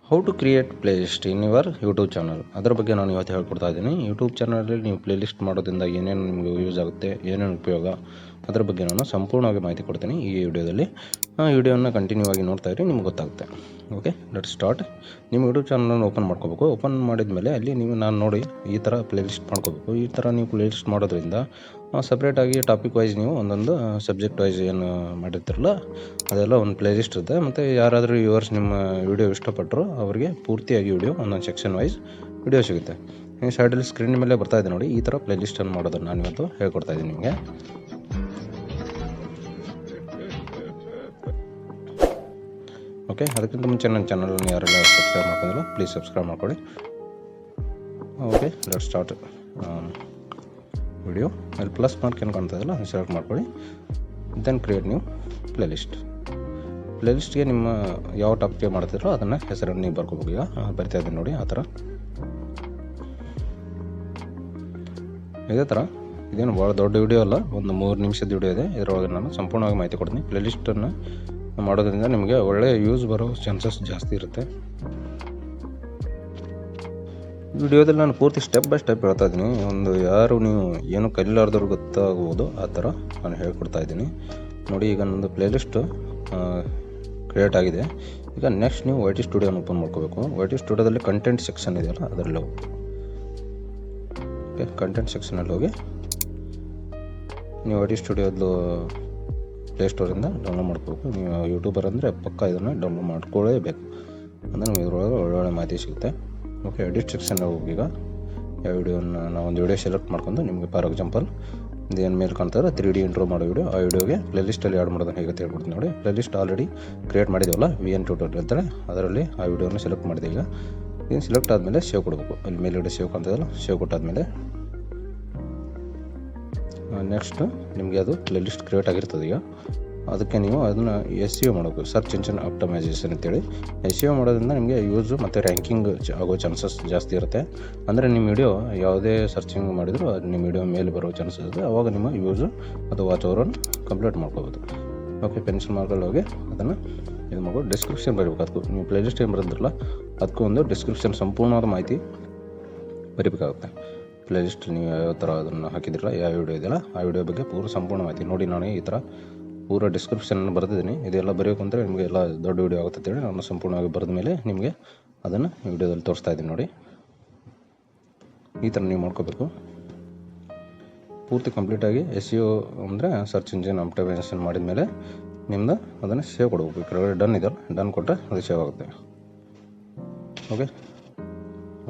How to create playlist in your YouTube channel, ಅದರ ಬಗ್ಗೆ ನಾನು ಇವತ್ತು ಹೇಳ್ಕೊಡ್ತಾ ಇದ್ದೀನಿ. ಯೂಟ್ಯೂಬ್ ಚಾನಲಲ್ಲಿ ನೀವು ಪ್ಲೇ ಲಿಸ್ಟ್ ಮಾಡೋದ್ರಿಂದ ಏನೇನು ನಿಮಗೆ ಯೂಸ್ ಆಗುತ್ತೆ, ಏನೇನು ಉಪಯೋಗ, ಅದರ ಬಗ್ಗೆ ನಾನು ಸಂಪೂರ್ಣವಾಗಿ ಮಾಹಿತಿ ಕೊಡ್ತೀನಿ ಈ ವಿಡಿಯೋದಲ್ಲಿ. ವಿಡಿಯೋನ ಕಂಟಿನ್ಯೂ ಆಗಿ ನೋಡ್ತಾ ಇರಿ, ನಿಮ್ಗೆ ಗೊತ್ತಾಗುತ್ತೆ. Okay, let start. ನಿಮ್ಮ ಯೂಟ್ಯೂಬ್ ಚಾನಲನ್ನು ಓಪನ್ ಮಾಡ್ಕೋಬೇಕು. ಓಪನ್ ಮಾಡಿದ ಮೇಲೆ ಅಲ್ಲಿ ನೀವು ನೋಡಿ ಈ ಥರ ಪ್ಲೇ ಲಿಸ್ಟ್ ಮಾಡ್ಕೋಬೇಕು. ಈ ಥರ ನೀವು ಪ್ಲೇ ಲಿಸ್ಟ್ ಮಾಡೋದ್ರಿಂದ ಸಪ್ರೇಟಾಗಿ ಟಾಪಿಕ್ ವೈಸ್ ನೀವು ಒಂದೊಂದು ಸಬ್ಜೆಕ್ಟ್ ವೈಸ್ ಏನು ಮಾಡಿರ್ತಿರಲ್ಲ ಅದೆಲ್ಲ ಒಂದು ಪ್ಲೇ ಲಿಸ್ಟ್ ಇರುತ್ತೆ. ಮತ್ತು ಯಾರಾದರೂ ವ್ಯೂವರ್ಸ್ ನಿಮ್ಮ ವಿಡಿಯೋ ಇಷ್ಟಪಟ್ಟರು ಅವರಿಗೆ ಪೂರ್ತಿಯಾಗಿ ವಿಡಿಯೋ ಒಂದೊಂದು ಸೆಕ್ಷನ್ ವೈಸ್ ವಿಡಿಯೋ ಸಿಗುತ್ತೆ. ಈ ಸೈಡಲ್ಲಿ ಸ್ಕ್ರೀನ್ ಮೇಲೆ ಬರ್ತಾ ಇದೆ ನೋಡಿ, ಈ ಥರ ಪ್ಲೇ ಲಿಸ್ಟನ್ನು ಮಾಡೋದನ್ನು ನಾನು ಇವತ್ತು ಹೇಳ್ಕೊಡ್ತಾ ಇದ್ದೀನಿ ನಿಮಗೆ. ಓಕೆ, ಅದಕ್ಕಿಂತ ಮುಂಚೆ ನನ್ನ ಚಾನಲನ್ನು ಯಾರೆಲ್ಲ ಸಬ್ಸ್ಕ್ರೈಬ್ ಮಾಡ್ಕೊಂಡಿಲ್ಲ ಪ್ಲೀಸ್ ಸಬ್ಸ್ಕ್ರೈಬ್ ಮಾಡ್ಕೊಳ್ಳಿ. Okay, let start video. ಅಲ್ಲಿ ಪ್ಲಸ್ ಮಾರ್ಕ್ ಏನು ಕಾಣ್ತಾ ಇದೆಯಲ್ಲ ಅದು ಸೆಲೆಕ್ಟ್ ಮಾಡ್ಕೊಳ್ಳಿ. Then create new playlist. ಪ್ಲೇ ಲಿಸ್ಟ್ಗೆ ನಿಮ್ಮ ಯಾವ ಟಾಪಿಕ್ಗೆ ಮಾಡ್ತಿದ್ರೋ ಅದನ್ನು ಹೆಸರನ್ನು ನೀವು ಬರ್ಕೋಬೇಕು. ಈಗ ಬರ್ತಾ ಇದ್ದೀನಿ ನೋಡಿ, ಆ ಥರ ಇದೇ ಥರ. ಇದೇನು ಭಾಳ ದೊಡ್ಡ ವಿಡಿಯೋ ಅಲ್ಲ, ಒಂದು 3 ನಿಮಿಷದ ವಿಡಿಯೋ ಇದೆ. ಇದರೊಳಗೆ ನಾನು ಸಂಪೂರ್ಣವಾಗಿ ಮಾಹಿತಿ ಕೊಡ್ತೀನಿ. ಪ್ಲೇ ಲಿಸ್ಟನ್ನು ಮಾಡೋದ್ರಿಂದ ನಿಮಗೆ ಒಳ್ಳೆಯ ಯೂಸ್ ಬರೋ ಚಾನ್ಸಸ್ ಜಾಸ್ತಿ ಇರುತ್ತೆ. ವಿಡಿಯೋದಲ್ಲಿ ನಾನು ಪೂರ್ತಿ ಸ್ಟೆಪ್ ಬೈ ಸ್ಟೆಪ್ ಹೇಳ್ತಾ ಇದ್ದೀನಿ. ಒಂದು ಯಾರು ನೀವು ಏನು ಕಲಿಲಾರ್ದವ್ರು ಗೊತ್ತಾಗ್ಬೋದು ಆ ಥರ ನಾನು ಹೇಳ್ಕೊಡ್ತಾ ಇದ್ದೀನಿ ನೋಡಿ. ಈಗ ನನ್ನದು ಪ್ಲೇ ಲಿಸ್ಟು ಕ್ರಿಯೇಟ್ ಆಗಿದೆ. ಈಗ ನೆಕ್ಸ್ಟ್ ನೀವು ವೈ ಟಿ ಸ್ಟುಡಿಯೋನ ಓಪನ್ ಮಾಡ್ಕೋಬೇಕು. ವೈ ಟಿ ಸ್ಟುಡಿಯೋದಲ್ಲಿ ಕಂಟೆಂಟ್ ಸೆಕ್ಷನ್ ಇದೆಯಲ್ಲ ಅದರಲ್ಲಿ ಹೋಗಿ. ಓಕೆ, ಕಂಟೆಂಟ್ ಸೆಕ್ಷನಲ್ಲಿ ಹೋಗಿ ನೀವು ವೈ ಟಿ ಸ್ಟುಡಿಯೋದು ಪ್ಲೇಸ್ಟೋರಿಂದ ಡೌನ್ಲೋಡ್ ಮಾಡ್ಕೋಬೇಕು. ನೀವು ಯೂಟ್ಯೂಬರ್ ಅಂದರೆ ಪಕ್ಕ ಇದನ್ನು ಡೌನ್ಲೋಡ್ ಮಾಡ್ಕೊಳ್ಳೇಬೇಕು, ಅಂದರೆ ನಿಮಗೆ ಇದರೊಳಗೆ ಒಳ್ಳೊಳ್ಳೆ ಮಾಹಿತಿ ಸಿಗುತ್ತೆ. ಓಕೆ, ಎಡಿಟ್ ಸೆಕ್ಷನ್ ಹೋಗಿ. ಈಗ ಯಾವ ವಿಡಿಯೋನ ನಾವು ಒಂದು ವಿಡಿಯೋ ಸೆಲೆಕ್ಟ್ ಮಾಡ್ಕೊಂಡು ನಿಮಗೆ ಫಾರ್ ಎಕ್ಸಾಂಪಲ್ ಇದೇನು ಮೇಲೆ ಕಾಣ್ತಾರೆ 3D ಇಂಟ್ರೋ ಮಾಡೋ ವಿಡಿಯೋ, ಆ ವಿಡಿಯೋಗೆ ಪ್ಲೇ ಲಿಸ್ಟಲ್ಲಿ ಆ್ಯಡ್ ಮಾಡೋದನ್ನು ಹೇಗೆ ಹೇಳ್ಕೊಡ್ತೀನಿ ನೋಡಿ. ಪ್ಲೇ ಲಿಸ್ಟ್ ಆಲ್ರೆಡಿ ಕ್ರಿಯೇಟ್ ಮಾಡಿದ್ದೀವಲ್ಲ VN ಟ್ಯೂಟೋರಿಯಲ್ ಅಂತಾರೆ, ಅದರಲ್ಲಿ ಆ ವಿಡಿಯೋನ ಸೆಲೆಕ್ಟ್ ಮಾಡಿದೆ. ಈಗ ಇದನ್ನು ಸೆಲೆಕ್ಟ್ ಆದಮೇಲೆ ಸೇವ್ ಕೊಡಬೇಕು. ಅಲ್ಲಿ ಮೇಲ್ಗಡೆ ಸೇವ್ ಕಾಣ್ತದಲ್ಲ, ಸೇವ್ ಕೊಟ್ಟಾದಮೇಲೆ ನೆಕ್ಸ್ಟ್ ನಿಮಗೆ ಅದು ಪ್ಲೇ ಲಿಸ್ಟ್ ಕ್ರಿಯೇಟ್ ಆಗಿರ್ತದೆ. ಈಗ ಅದಕ್ಕೆ ನೀವು ಅದನ್ನು SEO ಮಾಡಬೇಕು, ಸರ್ಚ್ ಇಂಜಿನ್ ಆಪ್ಟಿಮೈಸೇಷನ್ ಅಂತೇಳಿ. SEO ಮಾಡೋದ್ರಿಂದ ನಿಮಗೆ ಯೂಸು ಮತ್ತು ರ್ಯಾಂಕಿಂಗ್ ಆಗೋ ಚಾನ್ಸಸ್ ಜಾಸ್ತಿ ಇರುತ್ತೆ. ಅಂದರೆ ನಿಮ್ಮ ವಿಡಿಯೋ ಯಾವುದೇ ಸರ್ಚಿಂಗ್ ಮಾಡಿದರೂ ಅದು ನಿಮ್ಮ ವಿಡಿಯೋ ಮೇಲೆ ಬರೋ ಚಾನ್ಸಸ್ ಇದೆ. ಆವಾಗ ನಿಮ್ಮ ಯೂಸು ಮತ್ತು ವಾಚ್ ಅವರನ್ನು ಕಂಪ್ಲೀಟ್ ಮಾಡ್ಕೋಬೋದು. ಓಕೆ, ಪೆನ್ಸಿಲ್ ಮಾರ್ಕಲ್ಲಿ ಹೋಗಿ ಅದನ್ನು ಇದು ಮಾಡ್ಬೋದು. ಡಿಸ್ಕ್ರಿಪ್ಷನ್ ಬರೀಬೇಕು. ಅದಕ್ಕೂ ನೀವು ಪ್ಲೇ ಲಿಸ್ಟ್ ಏನು ಬರೆದಿರಲ್ಲ ಅದಕ್ಕೂ ಒಂದು ಡಿಸ್ಕ್ರಿಪ್ಷನ್ ಸಂಪೂರ್ಣವಾದ ಮಾಹಿತಿ ಬರೀಬೇಕಾಗುತ್ತೆ. ಪ್ಲೇ ಲಿಸ್ಟ್ ನೀವು ಯಾವ ಥರ ಅದನ್ನು ಹಾಕಿದಿರಲ್ಲ, ಯಾವ ವಿಡಿಯೋ ಇದೆಯಲ್ಲ ಆ ವಿಡಿಯೋ ಬಗ್ಗೆ ಪೂರ ಸಂಪೂರ್ಣ ಮಾಹಿತಿ ನೋಡಿ. ನಾನು ಈ ಥರ ಪೂರ ಡಿಸ್ಕ್ರಿಪ್ಷನನ್ನು ಬರೆದಿದ್ದೀನಿ. ಇದೆಲ್ಲ ಬರೆಯೋಕೆ ಅಂದರೆ ನಿಮಗೆ ಎಲ್ಲ ದೊಡ್ಡ ವಿಡಿಯೋ ಆಗುತ್ತೆ ಅಂತೇಳಿ ನಾನು ಸಂಪೂರ್ಣವಾಗಿ ಬರೆದ ಮೇಲೆ ನಿಮಗೆ ಅದನ್ನು ವಿಡಿಯೋದಲ್ಲಿ ತೋರಿಸ್ತಾ ಇದ್ದೀನಿ ನೋಡಿ. ಈ ಥರ ನೀವು ಮಾಡ್ಕೋಬೇಕು ಪೂರ್ತಿ ಕಂಪ್ಲೀಟಾಗಿ. SEO ಅಂದರೆ ಸರ್ಚ್ ಇಂಜಿನ್ ಆಪ್ಟಿಮೈಸೇಷನ್ ಮಾಡಿದ ಮೇಲೆ ನಿಮ್ಮದು ಅದನ್ನು ಸೇವ್ ಕೊಡಬೇಕು. ಈ ಕಡೆ ಡನ್ ಇದೆಯಲ್ಲ, ಡನ್ ಕೊಟ್ಟರೆ ಅದು ಸೇವ್ ಆಗುತ್ತೆ.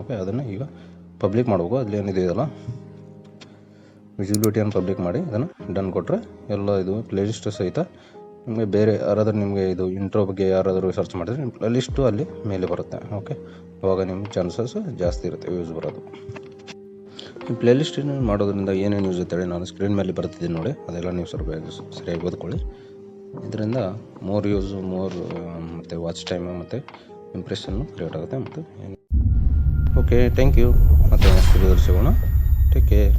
ಓಕೆ, ಅದನ್ನು ಈಗ ಪಬ್ಲಿಕ್ ಮಾಡಬೇಕು. ಅಲ್ಲಿ ಏನಿದೆಯಲ್ಲ ವಿಸಿಬಿಲಿಟಿಯನ್ನು ಪಬ್ಲಿಕ್ ಮಾಡಿ ಅದನ್ನು ಡನ್ ಕೊಟ್ಟರೆ ಎಲ್ಲ ಇದು ಪ್ಲೇ ಲಿಸ್ಟ್ ಸಹಿತ ನಿಮಗೆ ಬೇರೆ ಯಾರಾದರೂ ನಿಮಗೆ ಇದು ಇಂಟ್ರೋ ಬಗ್ಗೆ ಯಾರಾದರೂ ಸರ್ಚ್ ಮಾಡಿದರೆ ನಿಮ್ಮ ಪ್ಲೇ ಲಿಸ್ಟು ಅಲ್ಲಿ ಮೇಲೆ ಬರುತ್ತೆ. ಓಕೆ, ಅವಾಗ ನಿಮ್ಮ ಚಾನ್ಸಸ್ ಜಾಸ್ತಿ ಇರುತ್ತೆ ಯೂಸ್ ಬರೋದು. ಈ ಪ್ಲೇ ಲಿಸ್ಟ್ ಮಾಡೋದ್ರಿಂದ ಏನೇನು ಯೂಸ್ ಅಂತೇಳಿ ನಾನು ಸ್ಕ್ರೀನ್ ಮೇಲೆ ಬರ್ತಿದ್ದೀನಿ ನೋಡಿ, ಅದೆಲ್ಲ ನೀವು ಸರಿಯಾಗಿ ಓದ್ಕೊಳ್ಳಿ. ಇದರಿಂದ ಮೋರ್ ಯೂಸು ಮತ್ತು ವಾಚ್ ಟೈಮು ಮತ್ತು ಇಂಪ್ರೆಷನ್ನು ಕ್ರಿಯೇಟ್ ಆಗುತ್ತೆ. ಮತ್ತು ಓಕೆ, ಥ್ಯಾಂಕ್ ಯು. ಮತ್ತು ನೆಕ್ಸ್ಟ್ ವಿಡಿಯೋದಲ್ಲಿ ಸಿಗೋಣ. Take care.